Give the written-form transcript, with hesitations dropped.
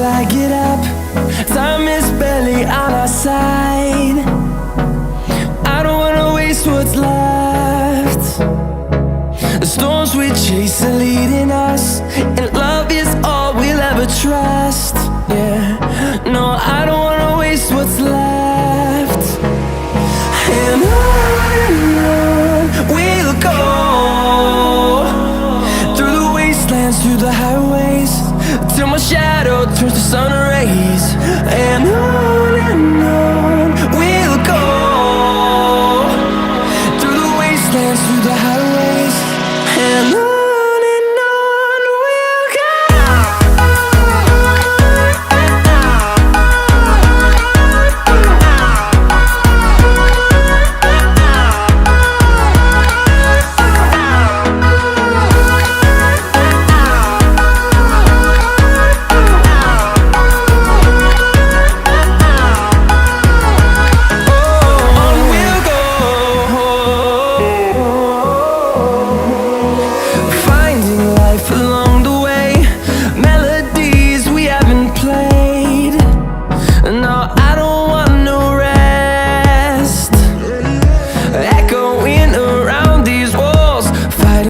till I get up. Time is barely on our side. I don't wanna waste what's left. The storms we chase are leading us, and love is all we'll ever trust. Yeah, no, I don't